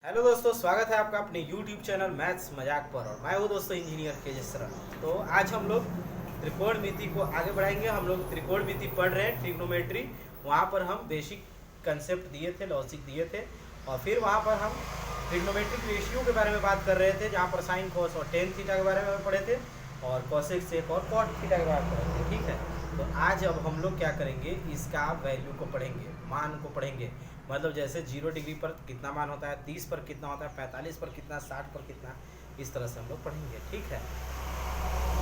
Hello दोस्तों, स्वागत है आपका अपने YouTube चैनल मैथ्स मजाक पर। और मैं हूँ दोस्तों इंजीनियर केजेश्वर। तो आज हम लोग त्रिकोणमिति को आगे बढ़ाएंगे। हम लोग त्रिकोणमिति पढ़ रहे हैं, ट्रिग्नोमेट्री। वहाँ पर हम बेसिक कंसेप्ट दिए थे, लॉजिक दिए थे, और फिर वहाँ पर हम ट्रिग्नोमेट्रिक रेशियो के बारे में बात कर रहे थे, जहाँ पर साइन कॉस और टेन थीटा के बारे में पढ़े थे, और कॉसेक सेक और कॉट थीटा के बारे में पढ़े थे। ठीक है, तो आज अब हम लोग क्या करेंगे, इसका वैल्यू को पढ़ेंगे, मान को पढ़ेंगे। मतलब जैसे 0 डिग्री पर कितना मान होता है, 30 पर कितना होता है, 45 पर कितना, 60 पर कितना, इस तरह से हम लोग पढ़ेंगे। ठीक है,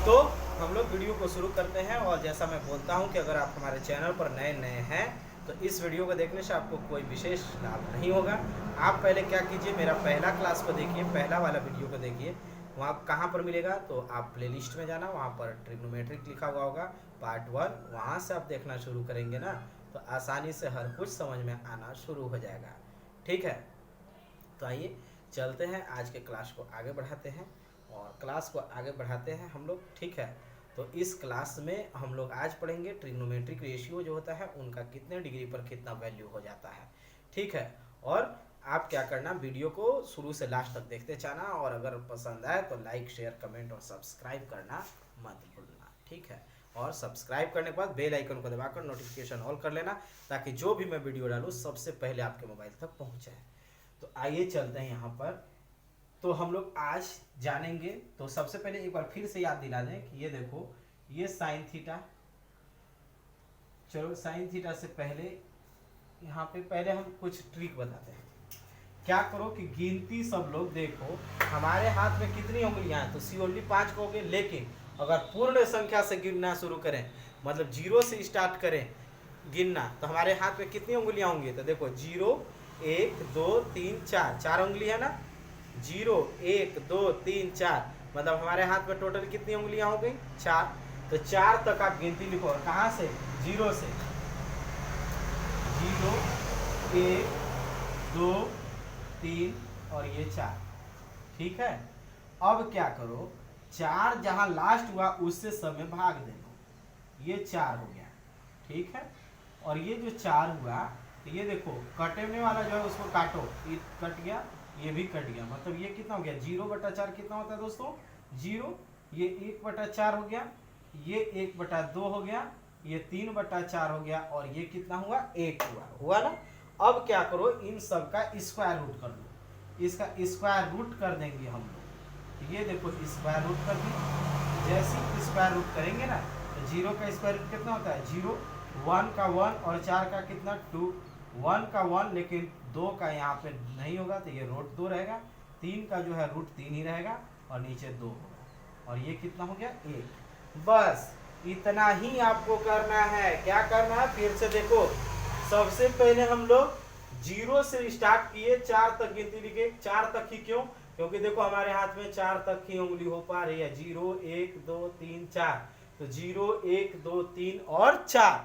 तो हम लोग वीडियो को शुरू करते हैं। और जैसा मैं बोलता हूं कि अगर आप हमारे चैनल पर नए नए हैं तो इस वीडियो को देखने से आपको कोई विशेष लाभ नहीं होगा। आप पहले क्या कीजिए, मेरा पहला क्लास को देखिए, पहला वाला वीडियो को देखिए। वहाँ कहाँ पर मिलेगा, तो आप प्लेलिस्ट में जाना, वहाँ पर ट्रिग्नोमेट्रिक लिखा हुआ होगा पार्ट 1, वहाँ से आप देखना शुरू करेंगे ना, तो आसानी से हर कुछ समझ में आना शुरू हो जाएगा। ठीक है, तो आइए चलते हैं, आज के क्लास को आगे बढ़ाते हैं और क्लास को आगे बढ़ाते हैं हम लोग। ठीक है, तो इस क्लास में हम लोग आज पढ़ेंगे ट्रिग्नोमेट्रिक रेशियो जो होता है उनका कितने डिग्री पर कितना वैल्यू हो जाता है। ठीक है, और आप क्या करना, वीडियो को शुरू से लास्ट तक देखते जाना, और अगर पसंद आए तो लाइक शेयर कमेंट और सब्सक्राइब करना मत भूलना। ठीक है, और सब्सक्राइब करने के बाद बेल आइकन को दबाकर नोटिफिकेशन ऑल कर लेना, ताकि जो भी मैं वीडियो डालूँ सबसे पहले आपके मोबाइल तक पहुँचे। तो आइए चलते हैं यहाँ पर। तो हम लोग आज जानेंगे, तो सबसे पहले एक बार फिर से याद दिला दें कि ये देखो, ये साइन थीटा। चलो साइन थीटा से पहले यहाँ पे पहले हम कुछ ट्रिक बताते हैं। क्या करो कि गिनती सब लोग देखो, हमारे हाथ में कितनी उंगलियां हैं, तो सी ओनली 5 कहोगे। लेकिन अगर पूर्ण संख्या से गिनना शुरू करें, मतलब 0 से स्टार्ट करें गिनना, तो हमारे हाथ में कितनी उंगलियां होंगी, तो देखो 0 1 2 3 4, 4 उंगली है ना। 0 1 2 3 4, मतलब हमारे हाथ में टोटल कितनी उंगलियां हो गई, 4। तो 4 तक आप गिनती लिखो। कहाँ से, 0 से। 0 1 2 3 और ये 4। ठीक है, अब क्या करो, 4 जहां लास्ट हुआ उससे सब में भाग दे दो, ये 4 हो गया। ठीक है, और ये जो 4 हुआ, तो ये देखो कटने वाला जो है उसको काटो, ये कट गया, ये भी कट गया, मतलब ये कितना हो गया, 0/4 कितना होता है दोस्तों, 0। ये 1/4 हो गया, ये 1/2 हो गया, ये 3/4 हो गया, और ये कितना हुआ, 1 हुआ ना। अब क्या करो, इन सब का स्क्वायर रूट कर दो, इसका स्क्वायर रूट कर देंगे हम लोग। ये देखो स्क्वायर रूट कर दी, जैसे स्क्वायर रूट करेंगे ना, तो 0 का स्क्वायर रूट कितना होता है, 0। 1 का 1 और 4 का कितना, 2। 1 का 1, लेकिन 2 का यहाँ पे नहीं होगा, तो ये रूट 2 रहेगा। 3 का जो है रूट 3 ही रहेगा, और नीचे 2 होगा, और ये कितना हो गया, 1। बस इतना ही आपको करना है। क्या करना है, फिर से देखो, सबसे पहले हम लोग 0 से स्टार्ट किए, 4 तक गिनती लिखे। 4 तक ही क्यों, क्योंकि देखो हमारे हाथ में 4 तक ही उंगली हो पा रही है। 0 1 2 3 4, तो 0 1 2 3 और 4,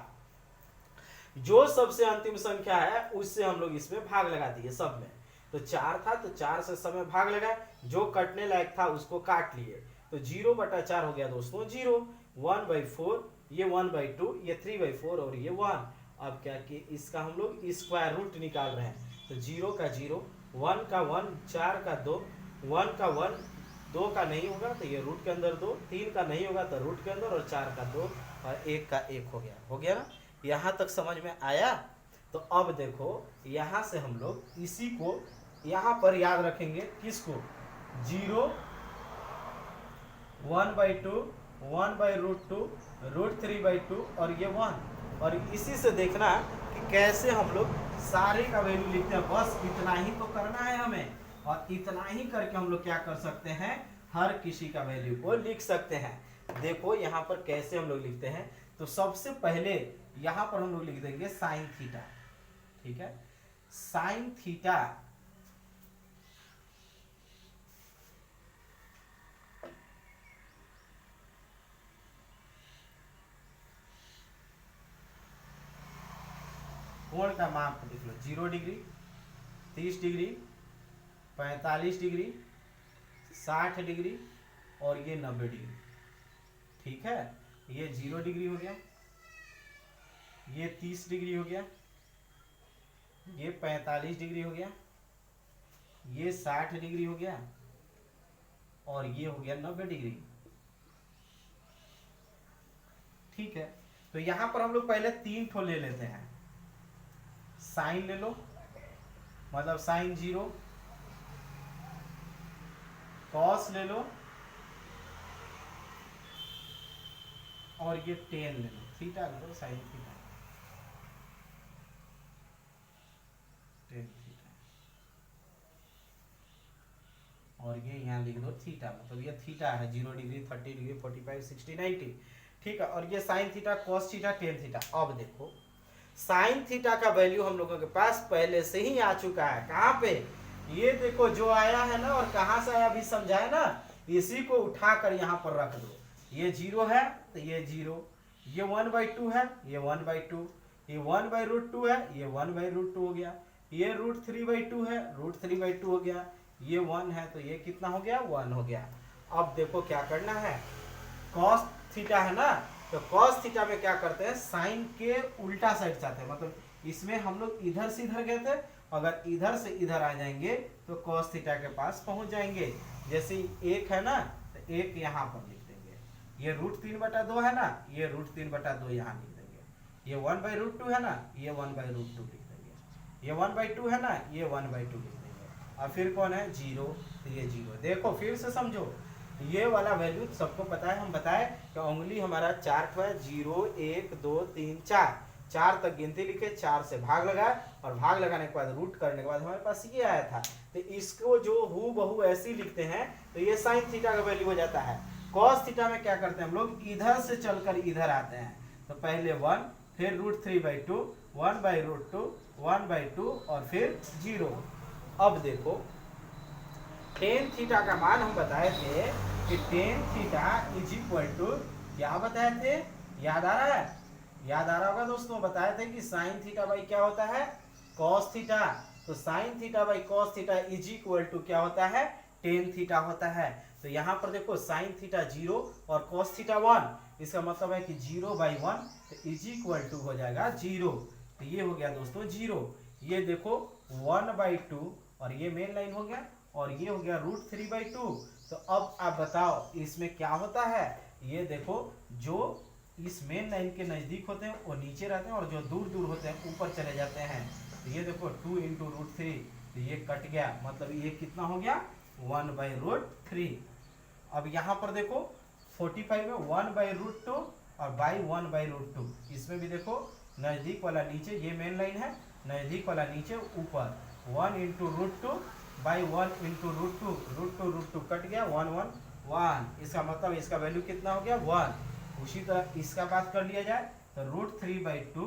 जो सबसे अंतिम संख्या है उससे हम लोग इसमें भाग लगा दिए सब में। तो 4 था, तो 4 से सब में भाग लगा, जो कटने लायक था उसको काट लिए, तो 0/4 हो गया दोस्तों 0। 1/4, ये 1/2, ये 3/4 और ये 1। अब क्या कि इसका हम लोग स्क्वायर रूट निकाल रहे हैं, तो 0 का 0, 1 का 1, 4 का 2, 1 का 1, 2 का नहीं होगा तो ये रूट के अंदर 2, 3 का नहीं होगा तो रूट के अंदर, और 4 का 2 और 1 का 1 हो गया ना। यहाँ तक समझ में आया। तो अब देखो, यहाँ से हम लोग इसी को यहाँ पर याद रखेंगे, किसको, 0 1/2, 1/√2, √3/2 और ये 1। और इसी से देखना कि कैसे हम लोग सारे का वैल्यू लिखते हैं। बस इतना ही तो करना है हमें, और इतना ही करके हम लोग क्या कर सकते हैं, हर किसी का वैल्यू को लिख सकते हैं। देखो यहाँ पर कैसे हम लोग लिखते हैं, तो सबसे पहले यहाँ पर हम लोग लिख देंगे साइन थीटा। ठीक है, साइन थीटा कोण का माप देख लो, 0 डिग्री, 30 डिग्री, 45 डिग्री, 60 डिग्री और ये 90 डिग्री। ठीक है, ये 0 डिग्री हो गया, ये 30 डिग्री हो गया, ये 45 डिग्री हो गया, ये 60 डिग्री हो गया और ये हो गया 90 डिग्री। ठीक है, तो यहां पर हम लोग पहले 3 ठो ले लेते हैं। साइन ले लो, मतलब साइन 0, कॉस ले लो और ये टेन ले लो, थीटा ले लो, साइन थीटा, टेन थीटा, और ये यहाँ लिख दो थीटा, मतलब ये थीटा है 0 डिग्री, 30 डिग्री, 45, 60, 90। ठीक है, और ये sine theta, cos theta, tan theta. अब देखो साइन थीटा का वैल्यू हम लोगों के पास पहले से ही आ चुका है। कहाँ पे? ये देखो जो आया है ना, और कहाँ से आया अभी समझाया ना, इसी को उठाकर यहाँ पर रख दो। ये 0 है तो ये 0, ये 1/2 है, ये 1/2, ये 1/√2 है, ये 1/√2 हो गया, ये √3/2 है, √3/2 हो गया, ये 1 है तो ये कितना हो गया? 1 हो गया। अब देखो क्या करना है, कॉस थीटा है ना, तो कॉस थीटा में क्या करते हैं, साइन के उल्टा साइड जाते हैं, मतलब इसमें हम लोग इधर से इधर गए थे, अगर इधर से इधर आ जाएंगे तो कॉस थीटा के पास पहुंच जाएंगे। जैसे 1 है ना, तो 1 यहाँ पर लिख देंगे, ये √3/2 है ना, ये √3/2 यहाँ लिख देंगे, ये 1/√2 है ना, ये 1/√2 लिख देंगे, ये 1/2 है ना, ये 1/2 लिख देंगे, और फिर कौन है? 0, तो ये 0। देखो फिर से समझो, ये वाला वैल्यू सबको पता है, हम बताए कि उंगली हमारा 4 है, 0, 1, 2, 3, 4 तक गिनती लिखे, 4 से भाग लगाए, और भाग लगाने के बाद रूट करने के बाद हमारे पास ये आया था। तो इसको जो हु बहु ऐसे ही लिखते हैं तो ये साइन थीटा का वैल्यू हो जाता है। कॉस थीटा में क्या करते हैं हम लोग, इधर से चलकर इधर आते हैं, तो पहले 1, फिर √3/2, 1/√2, 1/2 और फिर 0। अब देखो टेन थीटा का मान हम बताए थे कि tan theta is equal to, क्या बताए थे? याद आ रहा है? याद आ रहा होगा दोस्तों, बताए थे कि साइन थीटा बाई क्या होता है? Cos theta. तो sine theta by cos theta is equal to क्या होता है? टेन थीटा होता है। तो यहाँ पर देखो साइन थीटा 0 और कॉस थीटा 1, इसका मतलब है कि 0/1, तो इज इक्वल टू हो जाएगा 0। तो ये हो गया दोस्तों 0। ये देखो 1/2 और ये मेन लाइन हो गया, और ये हो गया √3/2। तो अब आप बताओ इसमें क्या होता है? ये देखो जो इस मेन लाइन के नजदीक होते हैं वो नीचे रहते हैं, और जो दूर दूर होते हैं ऊपर चले जाते हैं। तो ये देखो 2 × √3, तो ये कट गया, मतलब ये कितना हो गया? 1/√3। अब यहाँ पर देखो 45 में 1/√2 और बाई 1/√2, इसमें भी देखो नजदीक वाला नीचे, ये मेन लाइन है, नजदीक वाला नीचे ऊपर, 1 × √2 बाई 1 × √2, √2 कट गया, 1 1 1, इसका मतलब इसका वैल्यू कितना हो गया? 1। उसी तरह इसका बात कर लिया जाए तो √3/2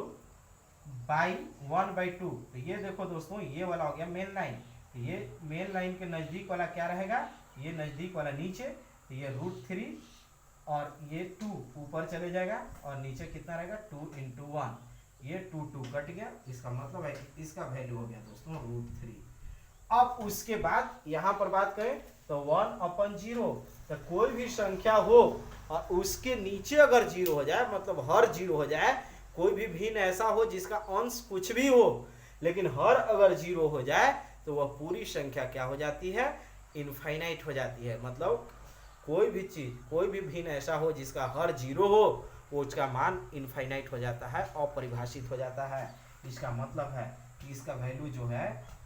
बाई 1/2, तो ये देखो दोस्तों ये वाला हो गया मेन लाइन, तो ये मेन लाइन के नजदीक वाला क्या रहेगा? ये नजदीक वाला नीचे, तो ये √3 और ये 2 ऊपर चले जाएगा, और नीचे कितना रहेगा? 2 × 1, ये 2 कट गया, इसका मतलब है कि इसका वैल्यू हो गया दोस्तों √3। अब उसके बाद यहाँ पर बात करें तो 1/0, तो कोई भी संख्या हो और उसके नीचे अगर 0 हो जाए, मतलब हर 0 हो जाए, कोई भी भिन्न ऐसा हो जिसका अंश कुछ भी हो, लेकिन हर अगर 0 हो जाए तो वह पूरी संख्या क्या हो जाती है? इनफाइनाइट हो जाती है। मतलब कोई भी चीज, कोई भी भिन्न ऐसा हो जिसका हर 0 हो, वो उसका मान इनफाइनाइट हो जाता है, अपरिभाषित हो जाता है। इसका मतलब है कि इसका वैल्यू जो है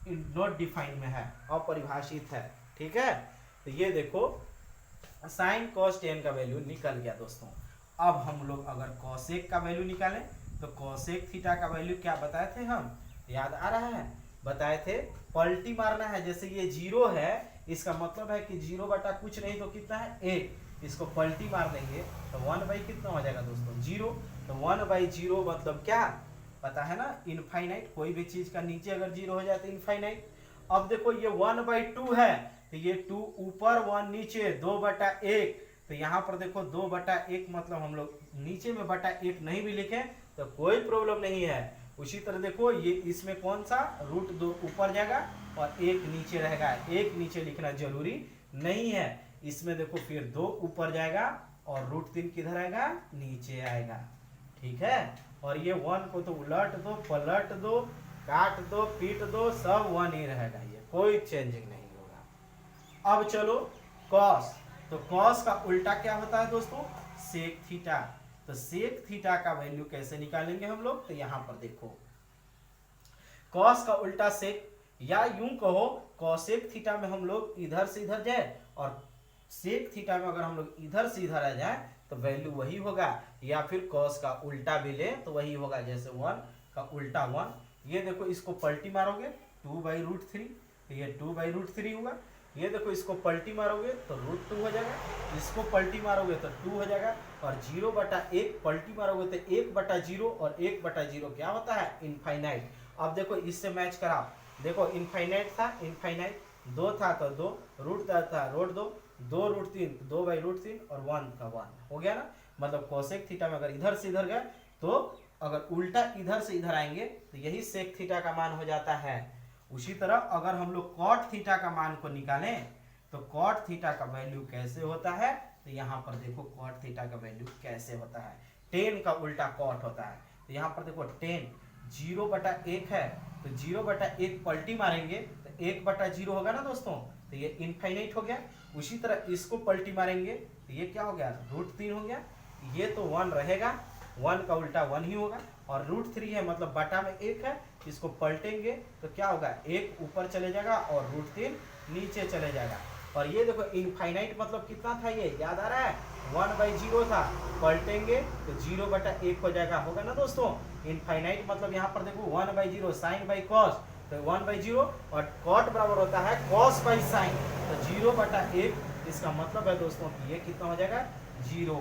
नॉट डिफाइंड में है, अपरिभाषित है। ठीक है, तो ये देखो साइन कॉस टेन का वैल्यू निकल गया दोस्तों। अब हम लोग अगर कॉसेक का वैल्यू निकालें तो कॉसेक थीटा का वैल्यू क्या बताए थे हम? याद आ रहा है? बताए थे पलटी मारना है। जैसे ये 0 है, इसका मतलब है कि 0 बटा कुछ नहीं तो कितना है? 1। इसको पलटी मार देंगे तो 1/ कितना हो जाएगा दोस्तों? 0। तो 1/0 मतलब क्या पता है ना? इनफाइनाइट। कोई भी चीज का नीचे अगर 0 हो जाए तो इनफाइनाइट। अब देखो ये 1/2 है, तो ये 2 ऊपर 1 नीचे, 2/1। तो यहाँ पर देखो 2/1 मतलब हम लोग नीचे में बटा 1 नहीं भी लिखे तो कोई प्रॉब्लम नहीं है। उसी तरह देखो ये इसमें कौन सा √2 ऊपर जाएगा और 1 नीचे रहेगा, 1 नीचे लिखना जरूरी नहीं है। इसमें देखो फिर 2 ऊपर जाएगा और √3 किधर आएगा? नीचे आएगा। ठीक है, और ये 1 को तो उलट दो, पलट दो, काट दो, पीट दो, सब 1 ही रहेगा ये। कोई चेंजिंग नहीं होगा। अब चलो कॉस, तो कॉस का उल्टा क्या होता है दोस्तों, सेक थीटा। तो सेक थीटा का वैल्यू कैसे निकालेंगे हम लोग, तो यहां पर देखो कॉस का उल्टा सेक, या यूं कहो कॉसेक थीटा में हम लोग इधर से इधर जाए और सेक थीटा में अगर हम लोग इधर से इधर आ जाए तो वैल्यू वही होगा, या फिर कॉस का उल्टा भी ले तो वही होगा, जैसे 1 का उल्टा 1। ये देखो इसको पलटी मारोगे 2/√3, ये 2/√3 होगा। ये देखो इसको पलटी मारोगे तो √2 हो जाएगा, इसको पलटी मारोगे तो 2 हो जाएगा, और 0/1 पलटी मारोगे तो 1/0, और 1/0 क्या होता है, इनफाइनाइट। अब देखो इससे मैच कराओ, देखो इनफाइनाइट था इनफाइनाइट, 2 था तो 2, रूट था √2, 2√3 2/√3 और 1 का 1 हो गया ना। मतलब कोसेक थीटा में अगर इधर से इधर गए तो अगर उल्टा इधर से इधर आएंगे तो यही सेक थीटा का मान हो जाता है। उसी तरह अगर हम लोग कॉट थीटा का मान को निकालें तो कॉट थीटा का वैल्यू कैसे होता है, तो यहाँ पर देखो कॉट थीटा का वैल्यू कैसे होता है, 10 का उल्टा कॉट होता है। तो यहाँ पर देखो 10 0/1 है, तो 0/1 पलटी मारेंगे तो 1/0 होगा ना दोस्तों, तो ये इनफाइनाइट हो गया। उसी तरह इसको पलटी मारेंगे तो ये क्या हो गया, √3 हो गया। ये तो 1 रहेगा, 1 का उल्टा 1 ही होगा, और √3 है मतलब बटा में 1 है, इसको पलटेंगे तो क्या होगा, 1 ऊपर चले जाएगा और √3 नीचे चले जाएगा। और ये देखो इनफाइनाइट मतलब कितना था, ये याद आ रहा है, 1/0 था, पलटेंगे तो 0/1 हो जाएगा, होगा ना दोस्तों। इनफाइनाइट मतलब यहाँ पर देखो 1/0 साइन बाई कॉस, तो 1/0, और कॉट बराबर होता है कॉस बाई साइन, तो 0/1, इसका मतलब है दोस्तों कि ये कितना हो जाएगा, 0।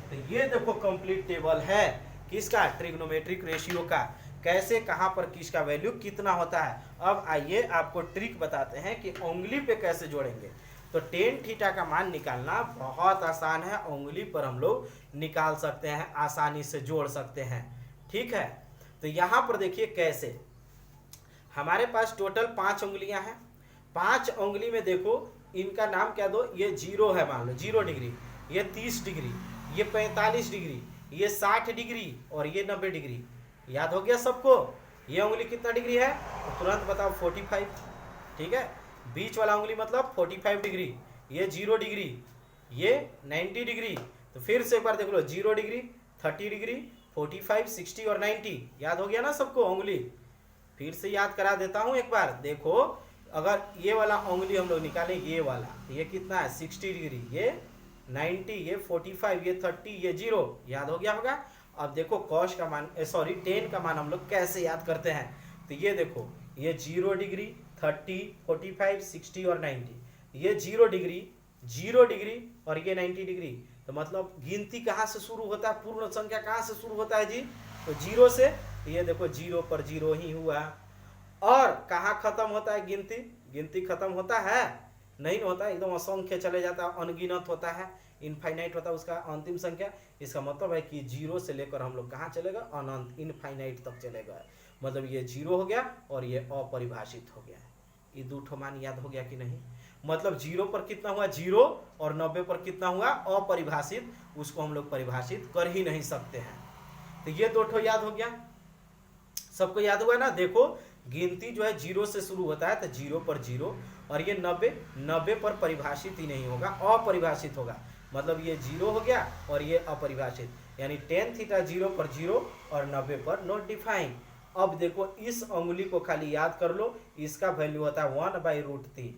तो ये देखो कंप्लीट टेबल है किसका, ट्रिग्नोमेट्रिक रेशियो का, कैसे कहां पर किसका वैल्यू कितना होता है। अब आइए आपको ट्रिक बताते हैं कि उंगली पे कैसे जोड़ेंगे। तो टेन थीटा का मान निकालना बहुत आसान है, उंगली पर हम लोग निकाल सकते हैं, आसानी से जोड़ सकते हैं, ठीक है। तो यहां पर देखिए कैसे, हमारे पास टोटल 5 उंगलियां हैं, 5 उंगली में देखो इनका नाम क्या दो, ये 0 है, मान लो 0 डिग्री, ये 30 डिग्री, ये 45 डिग्री, ये 60 डिग्री और ये 90 डिग्री। याद हो गया सबको, ये उंगली कितना डिग्री है, तो तुरंत बताओ 45, ठीक है। बीच वाला उंगली मतलब 45 डिग्री, ये 0 डिग्री, ये 90 डिग्री। तो फिर से एक बार देख लो, 0 डिग्री, 30 डिग्री, 45, 60 और 90। याद हो गया ना सबको उंगली, फिर से याद करा देता हूं एक बार। देखो अगर ये वाला उंगली हम लोग निकालें, ये वाला, ये कितना है 60 डिग्री, ये 90, ये 45, ये 30, ये 0। याद हो गया होगा। अब देखो कॉस का मान, सॉरी 10 का मान हम लोग कैसे याद करते हैं, तो ये देखो ये 0 डिग्री, 30, 45, 60 और 90, ये 0 डिग्री, 0 डिग्री और ये 90 डिग्री। तो मतलब गिनती कहाँ से शुरू होता है, पूर्ण संख्या कहाँ से शुरू होता है जी, तो 0 से। ये देखो 0 पर 0 ही हुआ। और कहाँ खत्म होता है गिनती, गिनती खत्म होता है नहीं होता, एकदम असंख्य चले जाता है, अनगिनत होता है, इनफाइनाइट होता है उसका अंतिम संख्या। इसका मतलब है कि 0 से लेकर हम लोग कहाँ चलेगा, अनंत इनफाइनाइट तक चलेगा। मतलब ये 0 हो गया और ये अपरिभाषित हो गया। ये दो ठो मान याद हो गया कि नहीं, मतलब 0 पर कितना हुआ 0 और 90 पर कितना हुआ अपरिभाषित, उसको हम लोग परिभाषित कर ही नहीं सकते हैं। तो ये दो ठो याद हो गया, सबको याद हुआ ना। देखो गिनती जो है 0 से शुरू होता है, तो 0 पर 0, और ये 90 पर परिभाषित ही नहीं होगा, अपरिभाषित होगा। मतलब ये 0 हो गया और ये अपरिभाषित, यानी tan थीटा 0 पर 0 और 90 पर नॉट डिफाइन। अब देखो इस उंगली को खाली याद कर लो, इसका वैल्यू होता है 1/√3,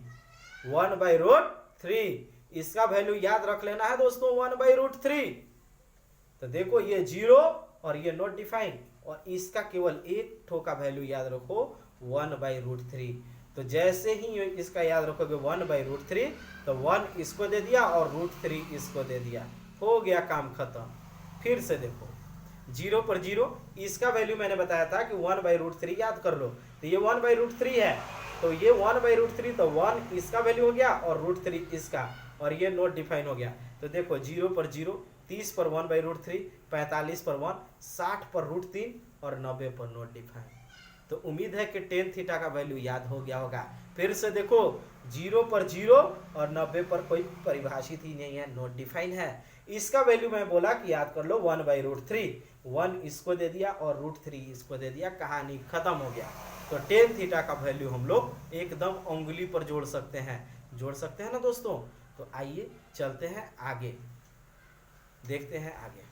1/√3, इसका वैल्यू याद रख लेना है दोस्तों, 1/√3। तो देखो ये 0 और ये नॉट डिफाइन, और इसका केवल एक ठो का वैल्यू याद रखो 1/√3। तो जैसे ही इसका याद रखोगे 1/√3, तो 1 इसको दे दिया और √3 इसको दे दिया, हो गया काम खत्म। फिर से देखो 0 पर 0, इसका वैल्यू मैंने बताया था कि 1/√3 याद कर लो, तो ये 1/√3 है, तो ये 1/√3, तो 1 इसका वैल्यू हो गया और √3 इसका, और ये नॉट डिफाइन हो गया। तो देखो 0 पर 0, 30 पर 1/√3, 45 पर 1, 60 पर √3 और 90 पर नॉट डिफाइन। तो उम्मीद है कि tan थीटा का वैल्यू याद हो गया होगा। फिर से देखो 0 पर 0 और 90 पर कोई परिभाषित ही नहीं है, नॉट डिफाइन है। इसका वैल्यू मैं बोला कि याद कर लो 1/√3, 1 इसको दे दिया और √3 इसको दे दिया, कहानी खत्म हो गया। तो टेन थीटा का वैल्यू हम लोग एकदम उंगली पर जोड़ सकते हैं ना दोस्तों। तो आइए चलते हैं आगे, देखते हैं आगे।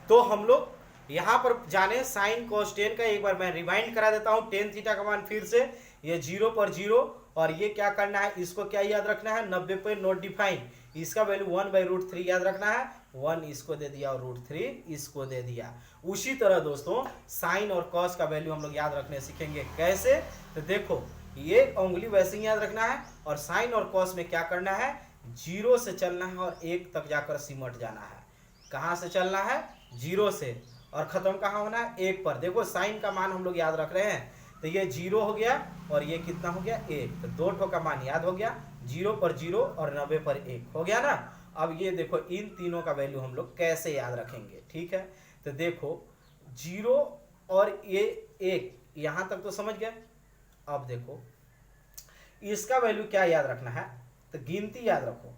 तो हम लोग यहाँ पर जाने साइन कोस टेन का, एक बार मैं रिमाइंड करा देता हूँ। टेन थीटा का मान फिर से ये 0 पर 0, और ये क्या करना है, इसको क्या याद रखना है, 90 पे नोट डिफाइन, इसका वैल्यू 1/√3 याद रखना है। 1 इसको दे दिया और √3 इसको दे दिया। उसी तरह दोस्तों साइन और कॉस का वैल्यू हम लोग याद रखने सीखेंगे। कैसे, तो देखो ये उंगली वैसे ही याद रखना है, और साइन और कॉस में क्या करना है, 0 से चलना है और 1 तक जाकर सिमट जाना है। कहाँ से चलना है, 0 से, और खत्म कहाँ होना है, 1 पर। देखो साइन का मान हम लोग याद रख रहे हैं, तो ये 0 हो गया और ये कितना हो गया, 1। तो 2 ठो का मान याद हो गया, 0 पर 0 और 90 पर 1 हो गया ना। अब ये देखो इन तीनों का वैल्यू हम लोग कैसे याद रखेंगे, ठीक है। तो देखो 0 और ये 1, यहां तक तो समझ गए। अब देखो इसका वैल्यू क्या याद रखना है, तो गिनती याद रखो।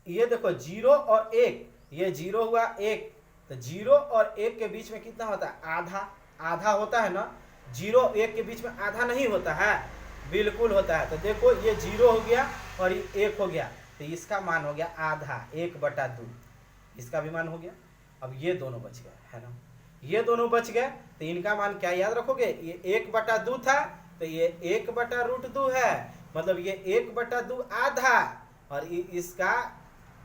ये देखो 0 और 1, ये 0 हुआ 1, तो 0 और 1 के बीच में कितना होता है, आधा। आधा होता है ना, 0 1 के बीच में आधा नहीं होता है, बिल्कुल होता है। तो देखो ये 0 हो गया और ये 1 हो गया, तो इसका मान हो गया आधा, 1/2, इसका भी मान हो गया। अब ये दोनों बच गए, है ना, ये दोनों बच गए, तो इनका मान क्या याद रखोगे, ये 1/2 था, तो ये 1/√2 है, मतलब ये 1/2 आधा, और इसका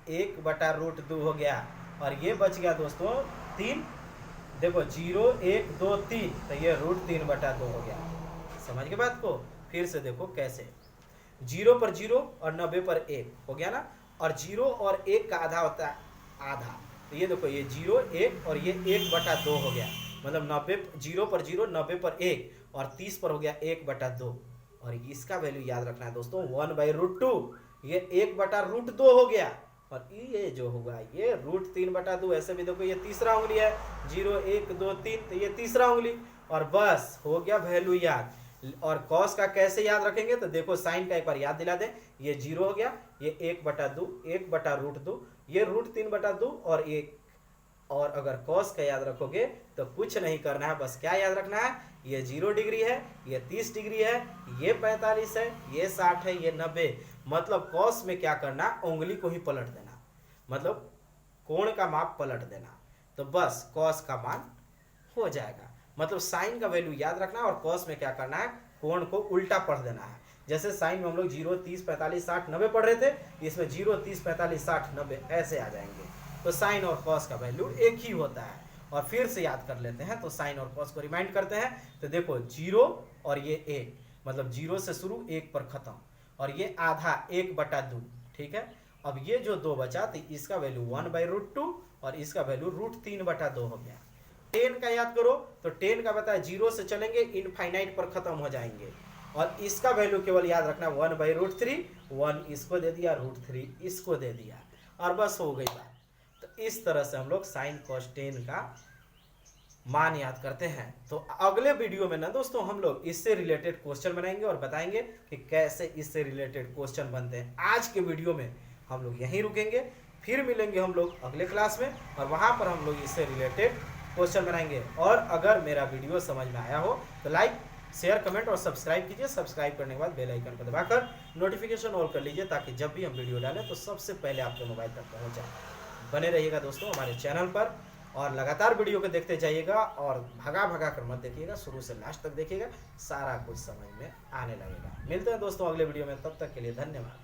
1/√2 हो गया, और ये बच गया दोस्तों 3। देखो 0 1 2 3, तो ये √3/2 हो गया। समझ के बात को, फिर से देखो कैसे, 0 पर 0 और 90 पर 1 हो गया ना, और 0 और 1 का आधा होता है आधा, तो ये देखो ये 0 1 और ये 1/2 हो गया, मतलब 90, 0 पर 0 90 पर 1 और 30 पर हो गया 1/2, और इसका वैल्यू याद रखना है दोस्तों 1/√2, ये 1/√2 हो गया, और ये जो होगा ये √3/2। ऐसे भी देखो ये तीसरा उंगली है, 0 1 2 3, तो ये तीसरा उंगली, और बस हो गया वैल्यू याद। और कॉस का कैसे याद रखेंगे, तो देखो साइन का एक बार याद दिला दे, ये 0 हो गया, ये 1/2, 1/√2, ये √3/2 और 1। और अगर कॉस का याद रखोगे तो कुछ नहीं करना है, बस क्या याद रखना है, ये 0 डिग्री है, ये 30 डिग्री है, ये 45 है, ये 60 है, ये 90। मतलब कॉस में क्या करना, उंगली को ही पलट देना, मतलब कोण का माप पलट देना, तो बस कॉस का मान हो जाएगा। मतलब साइन का वैल्यू याद रखना है, और कॉस में क्या करना है, कोण को उल्टा पढ़ देना है। जैसे साइन में हम लोग 0 30 45 60 90 पढ़ रहे थे, इसमें 0 30 45 60 90 ऐसे आ जाएंगे। तो साइन और कॉस का वैल्यू एक ही होता है। और फिर से याद कर लेते हैं, तो साइन और कॉस को रिमाइंड करते हैं। तो देखो 0 और ये 1, मतलब 0 से शुरू 1 पर खत्म, और ये आधा 1/2, ठीक है। अब ये जो 2 बचा, तो इसका वैल्यू 1/√2 और इसका वैल्यू √3/2 हो गया। 10 का याद करो, तो 10 का बताया 0 से चलेंगे इनफाइनाइट पर खत्म हो जाएंगे, और इसका वैल्यू केवल याद रखना 1/√3, 1 इसको दे दिया, √3 इसको दे दिया, और बस हो गई बात। तो इस तरह से हम लोग साइन कॉस 10 का मान याद करते हैं। तो अगले वीडियो में ना दोस्तों हम लोग इससे रिलेटेड क्वेश्चन बनाएंगे और बताएंगे कि कैसे इससे रिलेटेड क्वेश्चन बनते हैं। आज के वीडियो में हम लोग यहीं रुकेंगे, फिर मिलेंगे हम लोग अगले क्लास में, और वहां पर हम लोग इससे रिलेटेड क्वेश्चन बनाएंगे। और अगर मेरा वीडियो समझ में आया हो तो लाइक शेयर कमेंट और सब्सक्राइब कीजिए। सब्सक्राइब करने के बाद बेल आइकन को दबाकर नोटिफिकेशन ऑल कर लीजिए, ताकि जब भी हम वीडियो डालें तो सबसे पहले आपके मोबाइल तक पहुंच जाए। बने रहिएगा दोस्तों हमारे चैनल पर, और लगातार वीडियो को देखते जाइएगा, और भगा भगा कर मत देखिएगा, शुरू से लास्ट तक देखिएगा, सारा कुछ समझ में आने लगेगा। मिलते हैं दोस्तों अगले वीडियो में, तब तक के लिए धन्यवाद।